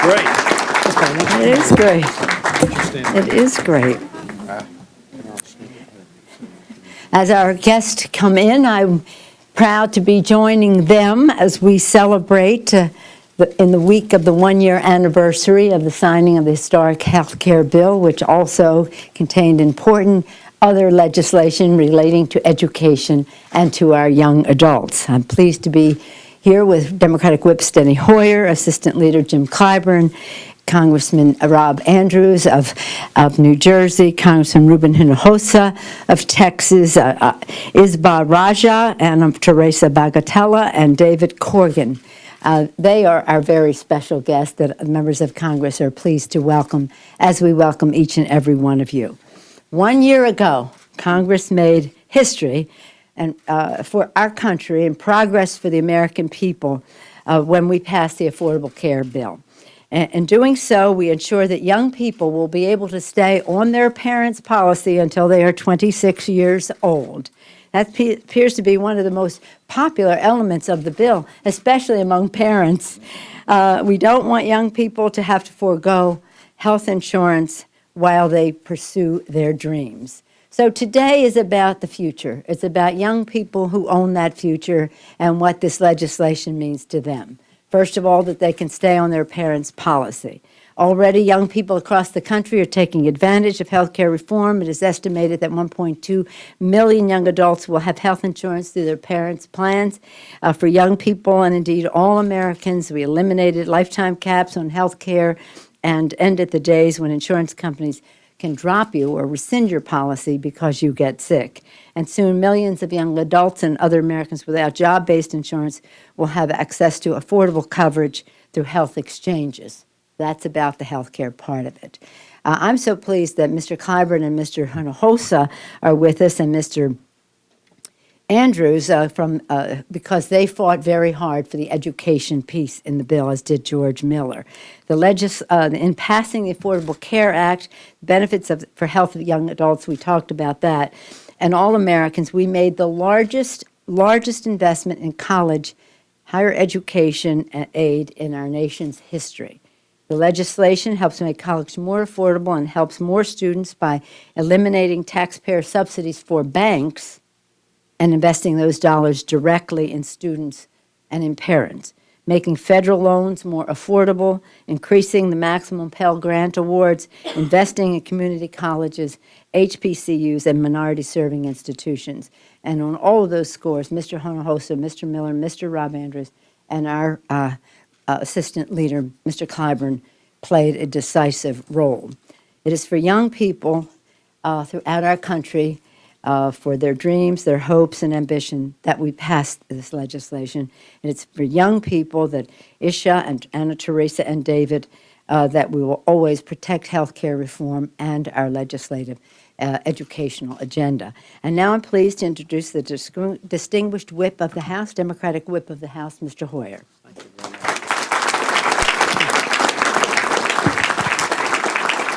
Great. It is great. It is great. As our guests come in, I'm proud to be joining them as we celebrate in the week of the one-year anniversary of the signing of the historic health care bill, which also contained important other legislation relating to education and to our young adults. I'm pleased to be here with Democratic Whip Steny Hoyer, Assistant Leader Jim Clyburn, Congressman Rob Andrews of New Jersey, Congressman Ruben Hinojosa of Texas, Isba Raja, AnaTeresa Bagatella, and David Corrigan. They are our very special guests that members of Congress are pleased to welcome as we welcome each and every one of you. 1 year ago, Congress made history and for our country and progress for the American people when we passed the Affordable Care Bill. In doing so, we ensure that young people will be able to stay on their parents' policy until they are 26 years old. That appears to be one of the most popular elements of the bill, especially among parents. We don't want young people to have to forego health insurance while they pursue their dreams. So today is about the future. It's about young people who own that future and what this legislation means to them. First of all, that they can stay on their parents' policy. Already, young people across the country are taking advantage of health care reform. It is estimated that 1.2 million young adults will have health insurance through their parents' plans. For young people, and indeed all Americans, we eliminated lifetime caps on health care and ended the days when insurance companies can drop you or rescind your policy because you get sick. And soon millions of young adults and other Americans without job-based insurance will have access to affordable coverage through health exchanges. That's about the health care part of it. I'm so pleased that Mr. Clyburn and Mr. Hinojosa are with us, and Mr. Andrews because they fought very hard for the education piece in the bill, as did George Miller. In passing the Affordable Care Act, benefits for health of young adults, we talked about that, and all Americans, we made the largest investment in college, higher education aid in our nation's history. The legislation helps make college more affordable and helps more students by eliminating taxpayer subsidies for banks and investing those dollars directly in students and in parents, making federal loans more affordable, increasing the maximum Pell grant awards, investing in community colleges, HBCUs, and minority-serving institutions. And on all of those scores, Mr. Hinojosa, Mr. Miller, Mr. Rob Andrews, and our Assistant Leader, Mr. Clyburn, played a decisive role. It is for young people throughout our country for their dreams, their hopes, and ambition that we passed this legislation. And it's for young people that Isha and AnaTeresa and David that we will always protect health care reform and our legislative educational agenda. And now I'm pleased to introduce the distinguished whip of the House, Democratic Whip of the House, Mr. Hoyer.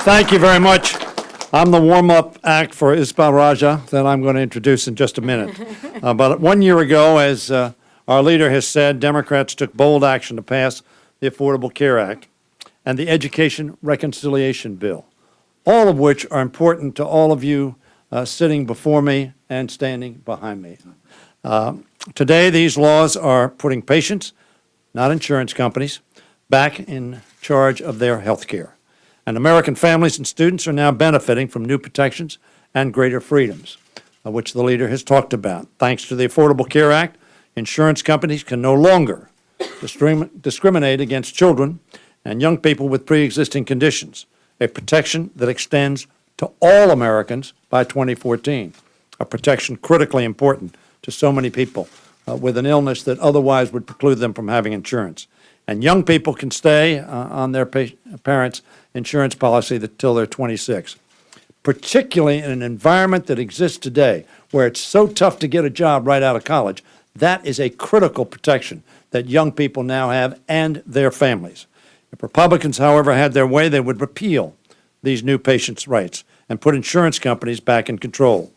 Thank you very much. I'm the warm-up act for Isba Raja that I'm going to introduce in just a minute. But 1 year ago, as our leader has said, Democrats took bold action to pass the Affordable Care Act and the Education Reconciliation Bill, all of which are important to all of you sitting before me and standing behind me. Today, these laws are putting patients, not insurance companies, back in charge of their health care. And American families and students are now benefiting from new protections and greater freedoms, which the leader has talked about. Thanks to the Affordable Care Act, insurance companies can no longer discriminate against children and young people with pre-existing conditions, a protection that extends to all Americans by 2014, a protection critically important to so many people with an illness that otherwise would preclude them from having insurance. And young people can stay on their parents' insurance policy until they're 26, particularly in an environment that exists today where it's so tough to get a job right out of college. That is a critical protection that young people now have and their families. If Republicans, however, had their way, they would repeal these new patients' rights and put insurance companies back in control.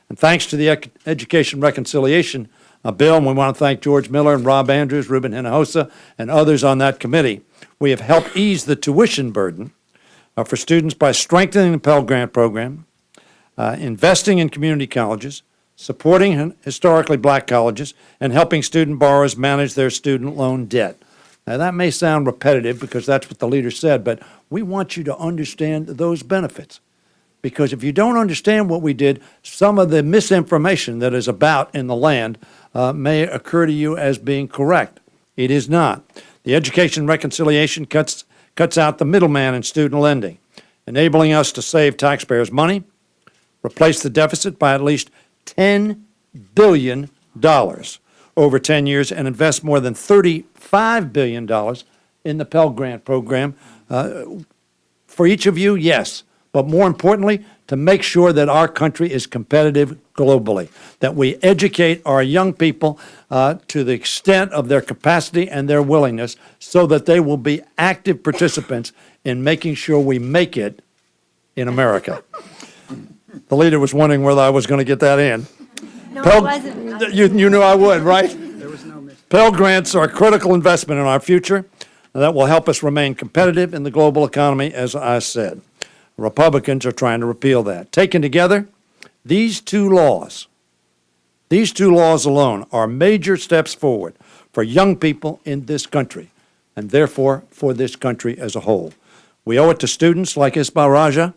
And thanks to the Education Reconciliation Bill, and we want to thank George Miller and Rob Andrews, Ruben Hinojosa, and others on that committee. We have helped ease the tuition burden for students by strengthening the Pell Grant program, investing in community colleges, supporting historically black colleges, and helping student borrowers manage their student loan debt. Now, that may sound repetitive because that's what the leader said, but we want you to understand those benefits. Because if you don't understand what we did, some of the misinformation that is about in the land may occur to you as being correct. It is not. The Education Reconciliation cuts out the middleman in student lending, enabling us to save taxpayers money, replace the deficit by at least $10 billion over 10 years, and invest more than $35 billion in the Pell Grant program. For each of you, yes, but more importantly, to make sure that our country is competitive globally, that we educate our young people to the extent of their capacity and their willingness so that they will be active participants in making sure we make it in America. The leader was wondering whether I was going to get that in. No, it wasn't. You knew I would, right? There was no mistake. Pell Grants are a critical investment in our future that will help us remain competitive in the global economy, as I said. Republicans are trying to repeal that. Taken together, these two laws alone are major steps forward for young people in this country, and therefore for this country as a whole. We owe it to students like Isbah Raja,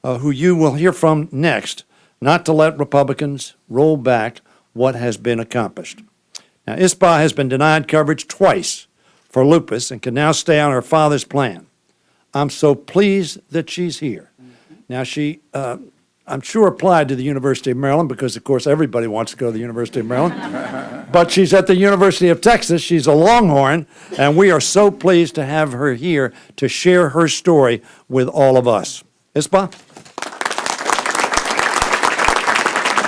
who you will hear from next, not to let Republicans roll back what has been accomplished. Now, Isbah has been denied coverage twice for lupus and can now stay on her father's plan. I'm so pleased that she's here. Now, she, I'm sure, applied to the University of Maryland because, of course, everybody wants to go to the University of Maryland. But she's at the University of Texas. She's a Longhorn, and we are so pleased to have her here to share her story with all of us. Isbah?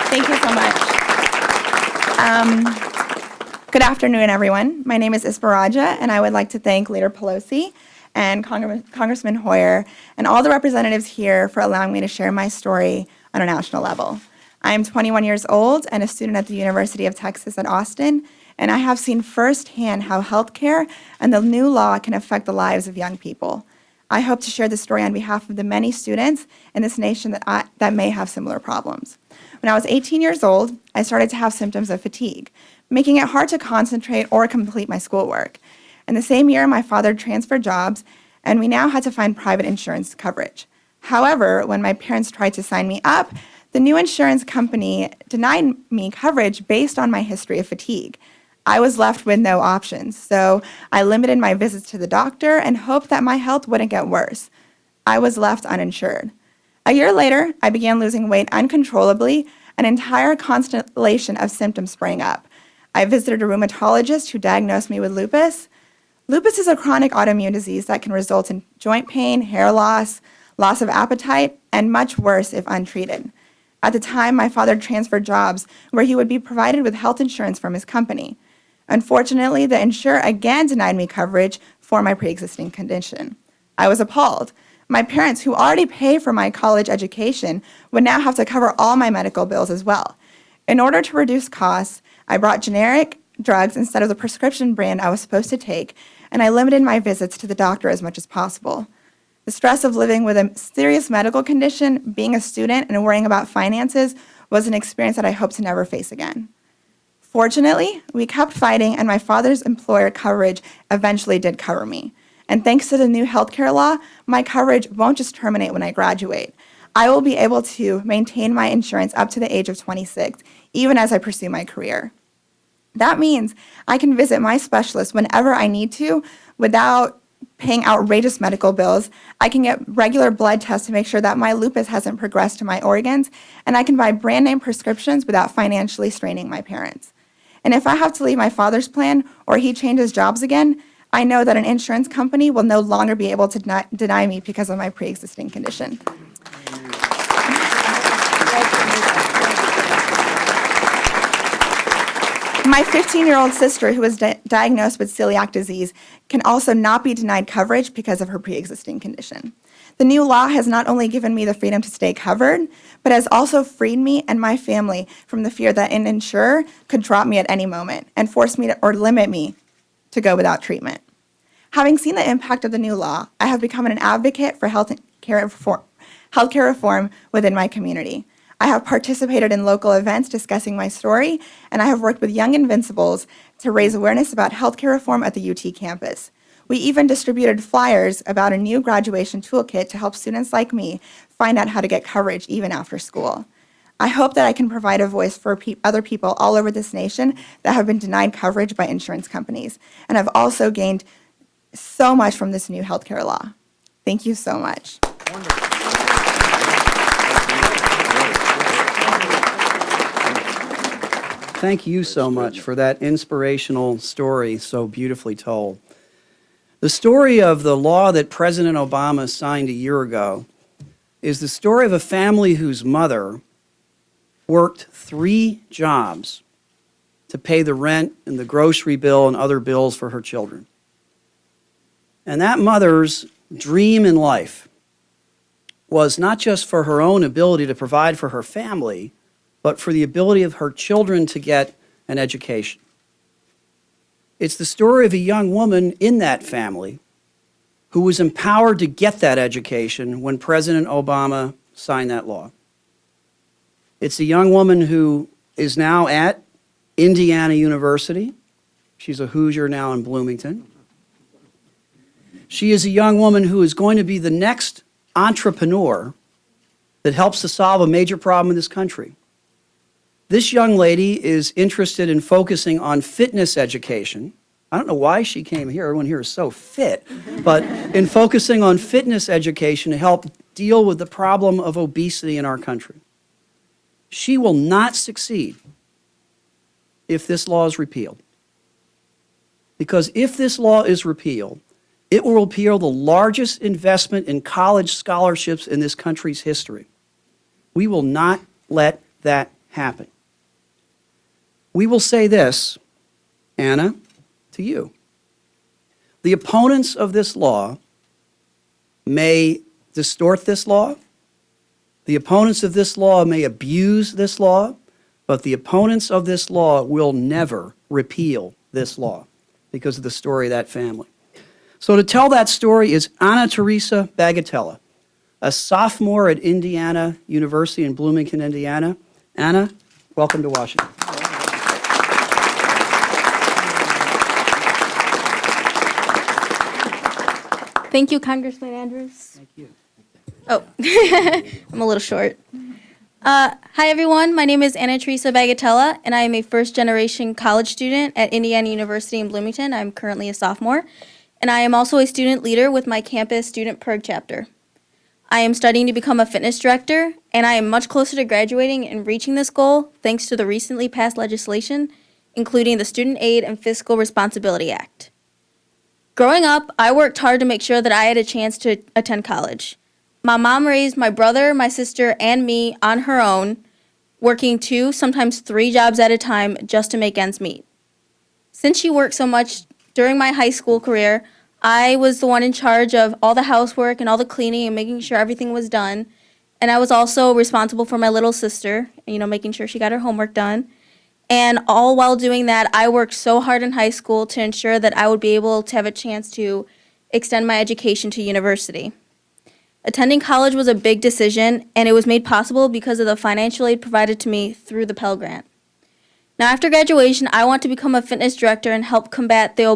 Thank you so much. Good afternoon, everyone. My name is Isbah Raja, and I would like to thank Leader Pelosi and Congressman Hoyer and all the representatives here for allowing me to share my story on a national level. I am 21 years old and a student at the University of Texas at Austin, and I have seen firsthand how healthcare and the new law can affect the lives of young people. I hope to share this story on behalf of the many students in this nation that may have similar problems. When I was 18 years old, I started to have symptoms of fatigue, making it hard to concentrate or complete my schoolwork. In the same year, my father transferred jobs, and we now had to find private insurance coverage. However, when my parents tried to sign me up, the new insurance company denied me coverage based on my history of fatigue. I was left with no options, so I limited my visits to the doctor and hoped that my health wouldn't get worse. I was left uninsured. A year later, I began losing weight uncontrollably. An entire constellation of symptoms sprang up. I visited a rheumatologist who diagnosed me with lupus. Lupus is a chronic autoimmune disease that can result in joint pain, hair loss, loss of appetite, and much worse if untreated. At the time, my father transferred jobs where he would be provided with health insurance from his company. Unfortunately, the insurer again denied me coverage for my pre-existing condition. I was appalled. My parents, who already pay for my college education, would now have to cover all my medical bills as well. In order to reduce costs, I brought generic drugs instead of the prescription brand I was supposed to take, and I limited my visits to the doctor as much as possible. The stress of living with a serious medical condition, being a student, and worrying about finances was an experience that I hope to never face again. Fortunately, we kept fighting, and my father's employer coverage eventually did cover me. And thanks to the new healthcare law, my coverage won't just terminate when I graduate. I will be able to maintain my insurance up to the age of 26, even as I pursue my career. That means I can visit my specialist whenever I need to without paying outrageous medical bills. I can get regular blood tests to make sure that my lupus hasn't progressed to my organs, and I can buy brand name prescriptions without financially straining my parents. And if I have to leave my father's plan or he changes jobs again, I know that an insurance company will no longer be able to deny me because of my pre-existing condition. My 15-year-old sister, who was diagnosed with celiac disease, can also not be denied coverage because of her pre-existing condition. The new law has not only given me the freedom to stay covered, but has also freed me and my family from the fear that an insurer could drop me at any moment and force me to, or limit me to go without treatment. Having seen the impact of the new law, I have become an advocate for healthcare reform within my community. I have participated in local events discussing my story, and I have worked with Young Invincibles to raise awareness about healthcare reform at the UT campus. We even distributed flyers about a new graduation toolkit to help students like me find out how to get coverage even after school. I hope that I can provide a voice for other people all over this nation that have been denied coverage by insurance companies, and I've also gained so much from this new healthcare law. Thank you so much. Thank you so much for that inspirational story, so beautifully told. The story of the law that President Obama signed a year ago is the story of a family whose mother worked 3 jobs to pay the rent and the grocery bill and other bills for her children. And that mother's dream in life was not just for her own ability to provide for her family, but for the ability of her children to get an education. It's the story of a young woman in that family who was empowered to get that education when President Obama signed that law. It's a young woman who is now at Indiana University. She's a Hoosier now in Bloomington. She is a young woman who is going to be the next entrepreneur that helps to solve a major problem in this country. This young lady is interested in focusing on fitness education. I don't know why she came here. Everyone here is so fit. But in focusing on fitness education to help deal with the problem of obesity in our country. She will not succeed if this law is repealed. Because if this law is repealed, it will repeal the largest investment in college scholarships in this country's history. We will not let that happen. We will say this, Anna, to you. The opponents of this law may distort this law. The opponents of this law may abuse this law, but the opponents of this law will never repeal this law because of the story of that family. So to tell that story is AnaTeresa Bagatella, a sophomore at Indiana University in Bloomington, Indiana. Anna, welcome to Washington. Thank you, Congressman Andrews. Thank you. Oh, I'm a little short. Hi, everyone. My name is AnaTeresa Bagatella, and I am a first-generation college student at Indiana University in Bloomington. I'm currently a sophomore, and I am also a student leader with my campus student PIRG chapter. I am studying to become a fitness director, and I am much closer to graduating and reaching this goal thanks to the recently passed legislation, including the Student Aid and Fiscal Responsibility Act. Growing up, I worked hard to make sure that I had a chance to attend college. My mom raised my brother, my sister, and me on her own, working 2, sometimes 3 jobs at a time just to make ends meet. Since she worked so much during my high school career, I was the one in charge of all the housework and all the cleaning and making sure everything was done. And I was also responsible for my little sister, making sure she got her homework done. And all while doing that, I worked so hard in high school to ensure that I would be able to have a chance to extend my education to university. Attending college was a big decision, and it was made possible because of the financial aid provided to me through the Pell Grant. Now, after graduation, I want to become a fitness director and help combat to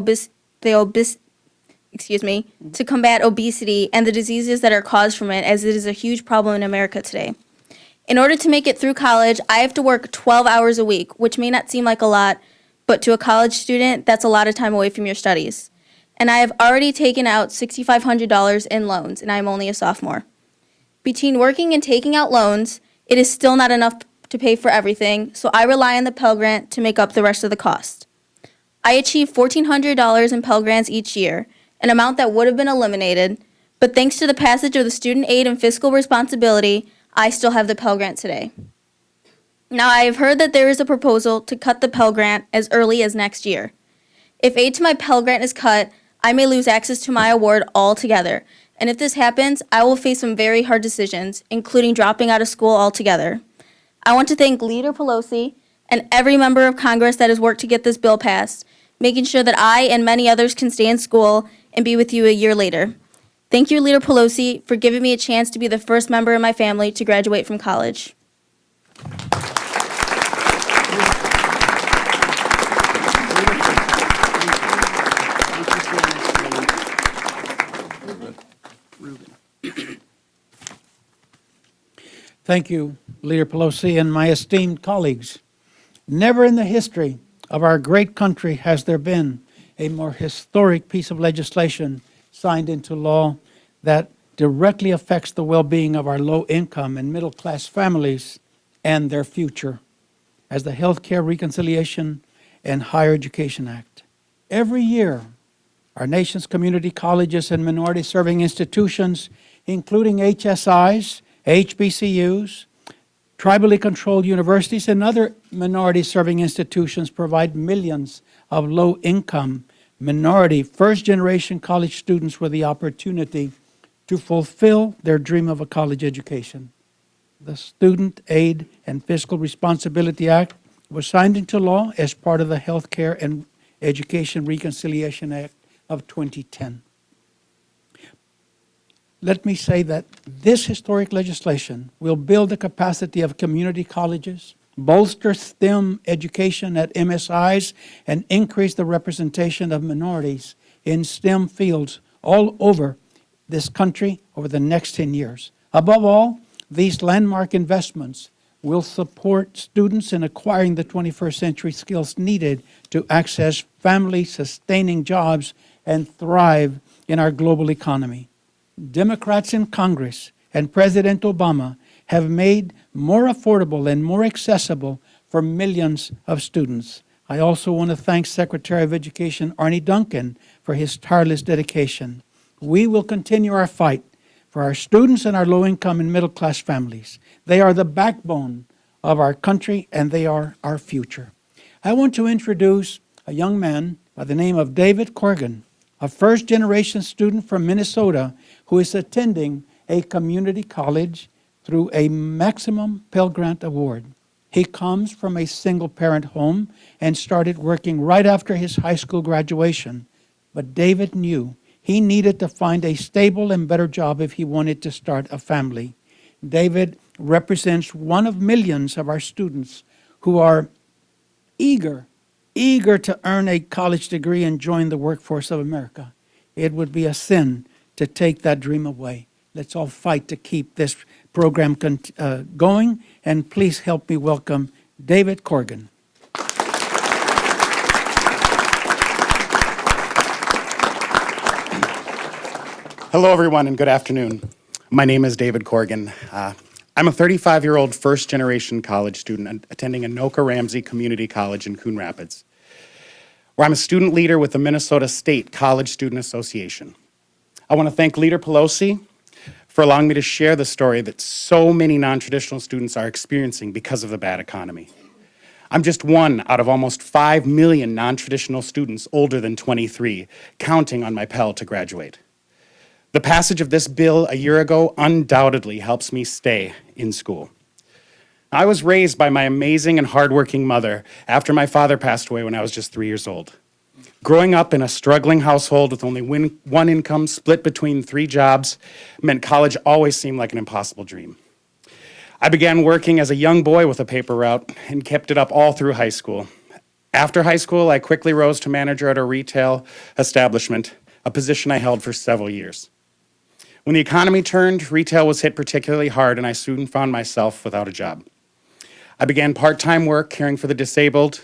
combat obesity and the diseases that are caused from it, as it is a huge problem in America today. In order to make it through college, I have to work 12 hours a week, which may not seem like a lot, but to a college student, that's a lot of time away from your studies. And I have already taken out $6,500 in loans, and I'm only a sophomore. Between working and taking out loans, it is still not enough to pay for everything, so I rely on the Pell Grant to make up the rest of the cost. I achieve $1,400 in Pell Grants each year, an amount that would have been eliminated, but thanks to the passage of the Student Aid and Fiscal Responsibility, I still have the Pell Grant today. Now, I have heard that there is a proposal to cut the Pell Grant as early as next year. If aid to my Pell Grant is cut, I may lose access to my award altogether. And if this happens, I will face some very hard decisions, including dropping out of school altogether. I want to thank Leader Pelosi and every member of Congress that has worked to get this bill passed, making sure that I and many others can stay in school and be with you a year later. Thank you, Leader Pelosi, for giving me a chance to be the first member in my family to graduate from college. Thank you, Leader Pelosi and my esteemed colleagues. Never in the history of our great country has there been a more historic piece of legislation signed into law that directly affects the well-being of our low-income and middle-class families and their future, as the Healthcare Reconciliation and Higher Education Act. Every year, our nation's community colleges and minority-serving institutions, including HSIs, HBCUs, tribally controlled universities, and other minority-serving institutions provide millions of low-income, minority, first-generation college students with the opportunity to fulfill their dream of a college education. The Student Aid and Fiscal Responsibility Act was signed into law as part of the Healthcare and Education Reconciliation Act of 2010. Let me say that this historic legislation will build the capacity of community colleges, bolster STEM education at MSIs, and increase the representation of minorities in STEM fields all over this country over the next 10 years. Above all, these landmark investments will support students in acquiring the 21st century skills needed to access family-sustaining jobs and thrive in our global economy. Democrats in Congress and President Obama have made more affordable and more accessible for millions of students. I also want to thank Secretary of Education Arne Duncan for his tireless dedication. We will continue our fight for our students and our low-income and middle-class families. They are the backbone of our country, and they are our future. I want to introduce a young man by the name of David Corrigan, a first-generation student from Minnesota who is attending a community college through a maximum Pell Grant award. He comes from a single-parent home and started working right after his high school graduation. But David knew he needed to find a stable and better job if he wanted to start a family. David represents one of millions of our students who are eager to earn a college degree and join the workforce of America. It would be a sin to take that dream away. Let's all fight to keep this program going, and please help me welcome David Corrigan. Hello, everyone, and good afternoon. My name is David Corrigan. I'm a 35-year-old first-generation college student attending Anoka Ramsey Community College in Coon Rapids, where I'm a student leader with the Minnesota State College Student Association. I want to thank Leader Pelosi for allowing me to share the story that so many non-traditional students are experiencing because of the bad economy. I'm just one out of almost 5 million non-traditional students older than 23, counting on my Pell to graduate. The passage of this bill a year ago undoubtedly helps me stay in school. I was raised by my amazing and hardworking mother after my father passed away when I was just 3 years old. Growing up in a struggling household with only one income split between 3 jobs meant college always seemed like an impossible dream. I began working as a young boy with a paper route and kept it up all through high school. After high school, I quickly rose to manager at a retail establishment, a position I held for several years. When the economy turned, retail was hit particularly hard, and I soon found myself without a job. I began part-time work caring for the disabled,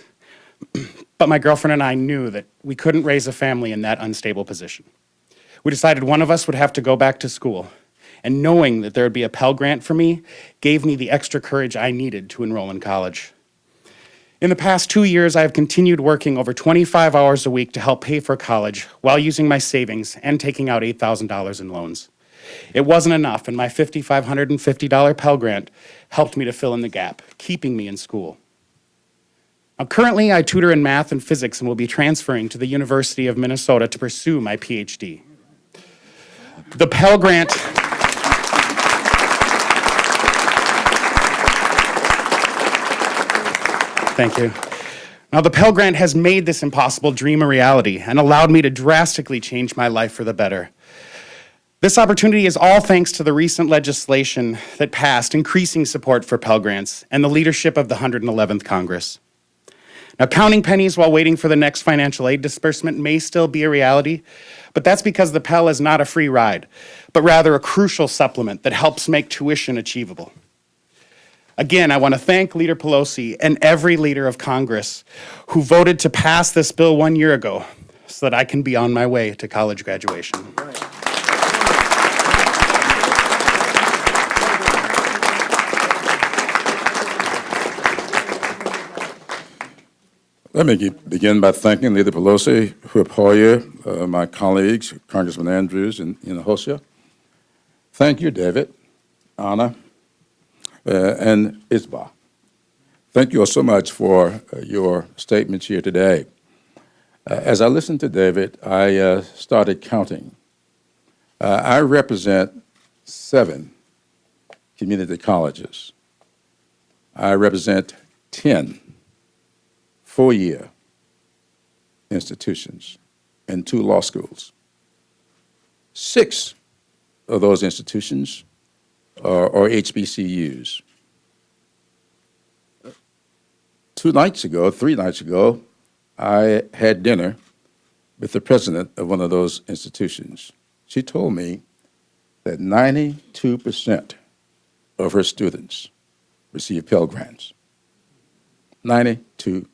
but my girlfriend and I knew that we couldn't raise a family in that unstable position. We decided one of us would have to go back to school, and knowing that there would be a Pell Grant for me gave me the extra courage I needed to enroll in college. In the past 2 years, I have continued working over 25 hours a week to help pay for college while using my savings and taking out $8,000 in loans. It wasn't enough, and my $5,550 Pell Grant helped me to fill in the gap, keeping me in school. Now, currently, I tutor in math and physics and will be transferring to the University of Minnesota to pursue my PhD. The Pell Grant. Thank you. Now, the Pell Grant has made this impossible dream a reality and allowed me to drastically change my life for the better. This opportunity is all thanks to the recent legislation that passed increasing support for Pell Grants and the leadership of the 111th Congress. Now, counting pennies while waiting for the next financial aid disbursement may still be a reality, but that's because the Pell is not a free ride, but rather a crucial supplement that helps make tuition achievable. Again, I want to thank Leader Pelosi and every leader of Congress who voted to pass this bill 1 year ago so that I can be on my way to college graduation. Let me begin by thanking Leader Pelosi, Whip Hoyer, my colleagues, Congressman Andrews and Hosea. Thank you, David, Anna, and Isba. Thank you all so much for your statements here today. As I listened to David, I started counting. I represent 7 community colleges. I represent 10 4-year institutions and 2 law schools. 6 of those institutions are HBCUs. 3 nights ago, I had dinner with the president of one of those institutions. She told me that 92% of her students receive Pell Grants. 92%.